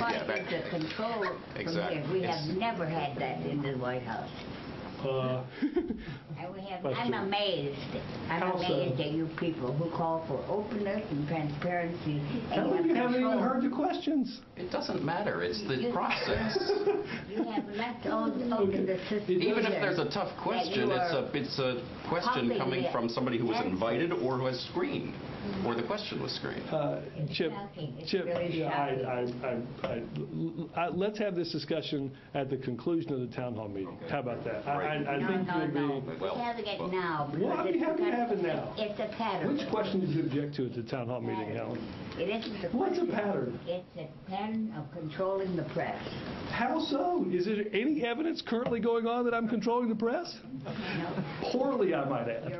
But yeah, it's a control from exactly. here. We have never had that in the White House. And we have, I'm amazed. I'm amazed at you people who call for openness and transparency. And you haven't even heard the questions. It doesn't matter. It's the process. You have left open the system. Even if there's a tough question, it's a question coming from somebody who was invited or who has screened, or the question was screened. Chip, Really let's have this discussion at the conclusion of the town hall meeting. Okay. How about that? Right. I think no. We're having it now. Well, I'll be happy to have it now. It's a pattern. Which question did you object to at the town hall meeting, Helen? It isn't a What's a question. pattern? It's a pattern of controlling the press. How so? Is there any evidence currently going on that I'm controlling the press? No. Poorly, I might add.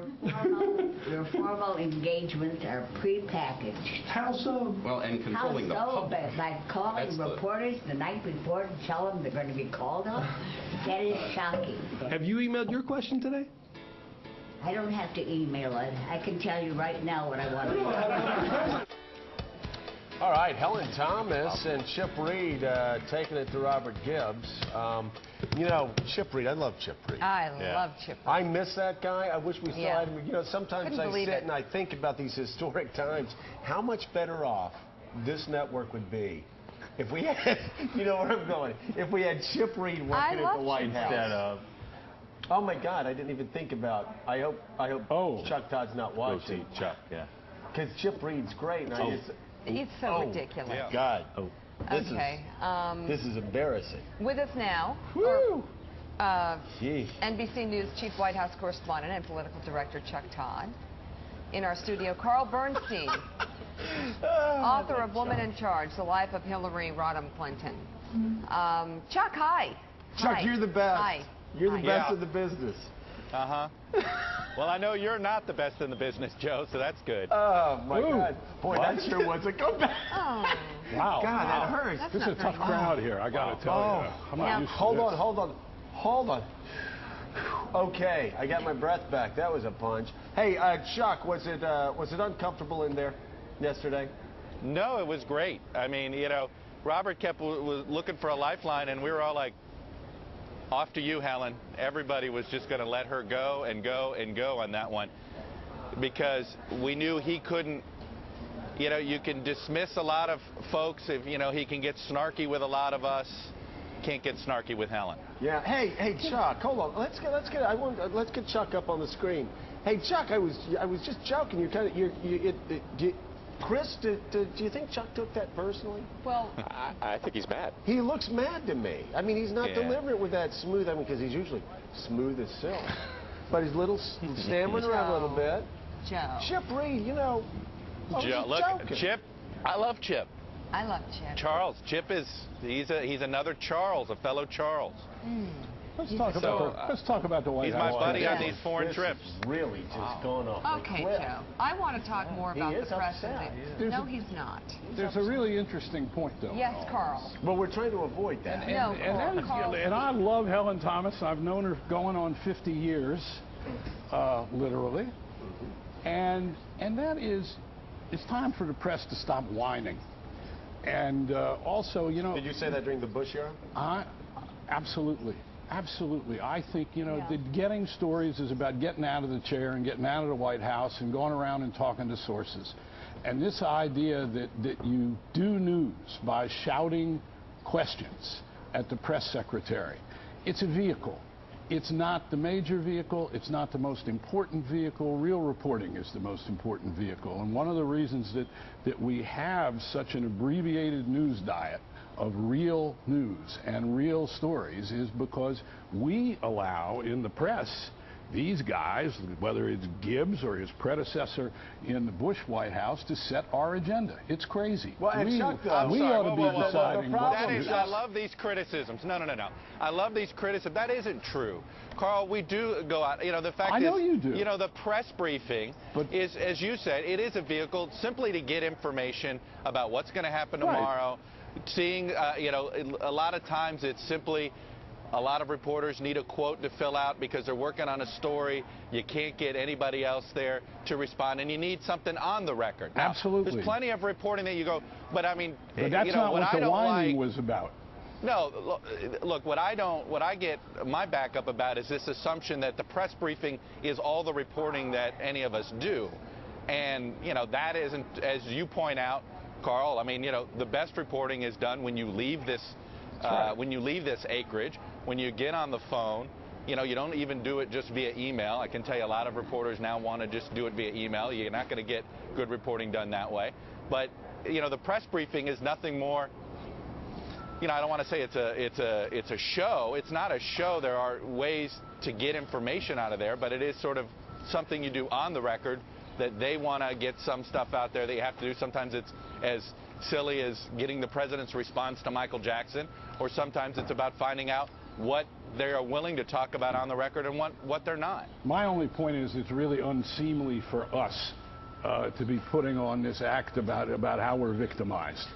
Your formal engagements are prepackaged. How so? Well, and controlling the How so? public. By calling reporters the night before to tell them they're going to be called up? That is shocking. Have you emailed your question today? I don't have to email it. I can tell you right now what I want to know. All right, Helen Thomas and Chip Reed taking it to Robert Gibbs. You know, Chip Reed, I love Chip Reed. I love Chip Reed. I miss that guy. I wish we still had him. You know, sometimes I sit and I think about these historic times. How much better off this network would be if we had, you know where I'm going, if we had Chip Reed working at the White House. Oh my God, I didn't even think about. I hope Chuck Todd's not watching. Chuck, yeah. Because Chip Reed's great. And He's so ridiculous. Yeah. God. Okay. This is embarrassing. With us now, NBC News Chief White House Correspondent and Political Director Chuck Todd. In our studio, Carl Bernstein, author of Woman in Charge, The Life of Hillary Rodham Clinton. Chuck, hi. Chuck, you're the best. Hi. You're the best in the business. Well, I know you're not the best in the business, Joe, so that's good. Oh, my God. Boy, that sure was a comeback. Oh. Wow. God, that hurts. This is a tough crowd here, I got to tell you. I'm not used to Hold on. Okay, I got my breath back. That was a punch. Hey, Chuck, was it uncomfortable in there yesterday? No, it was great. I mean, you know, Robert was looking for a lifeline, and we were all like, off to you, Helen. Everybody was just going to let her go and go and go on that one because we knew he couldn't, you know, you can dismiss a lot of folks if, you know, he can get snarky with a lot of us. Can't get snarky with Helen. Yeah. Hey, Chuck, hold on. Let's get Chuck up on the screen. Hey, Chuck, I was just joking. You're kind of Chris, do you think Chuck took that personally? Well, I think he's mad. He looks mad to me. I mean, he's not delivering it with that smooth. I mean, because he's usually smooth as silk. But he's stammering around a little bit. Joe. Chip Reed, you know. Joe, look, joking. Chip. I love Chip. I love Chip. Charles. Chip he's another Charles, a fellow Charles. Let's talk about the White House. He's my buddy on these foreign trips. Really just going off. Okay, Joe. I want to talk more about the press. No, he's not. There's a really interesting point, though. Yes, Carl. Well, we're trying to avoid that. And I love Helen Thomas. I've known her going on 50 years, literally. And that is, it's time for the press to stop whining. And also, you know... Did you say that during the Bush era? Absolutely. Absolutely. I think, you know, that getting stories is about getting out of the chair and getting out of the White House and going around and talking to sources. And this idea that you do news by shouting questions at the press secretary, it's a vehicle. It's not the major vehicle. It's not the most important vehicle. Real reporting is the most important vehicle. And one of the reasons that we have such an abbreviated news diet of real news and real stories is because we allow in the press these guys, whether it's Gibbs or his predecessor in the Bush White House, to set our agenda. It's crazy. Well, and we ought to be deciding what to do. I love these criticisms. No. I love these criticisms. That isn't true. Carl, we do go out. You know, the fact is, I know you do. You know, the press briefing is, as you said, it is a vehicle simply to get information about what's going to happen tomorrow. Seeing, you know, a lot of times it's simply A lot of reporters need a quote to fill out because they're working on a story. You can't get anybody else there to respond, and you need something on the record. Now, absolutely. There's plenty of reporting that you go, but I mean, but that's not what the whining was about. No, look, what I get my backup about is this assumption that the press briefing is all the reporting that any of us do. And, that isn't, as you point out, Carl, I mean, the best reporting is done when you leave this, when you leave this acreage, when you get on the phone. You don't even do it just via email. I can tell you a lot of reporters now want to just do it via email. You're not going to get good reporting done that way. But, the press briefing is nothing more. I don't want to say it's a show. It's not a show. There are ways to get information out of there, but it is sort of something you do on the record that they want to get some stuff out there that you have to do. Sometimes it's as silly as getting the president's response to Michael Jackson, or sometimes it's about finding out what they are willing to talk about on the record and what they're not. My only point is it's really unseemly for us to be putting on this act about how we're victimized.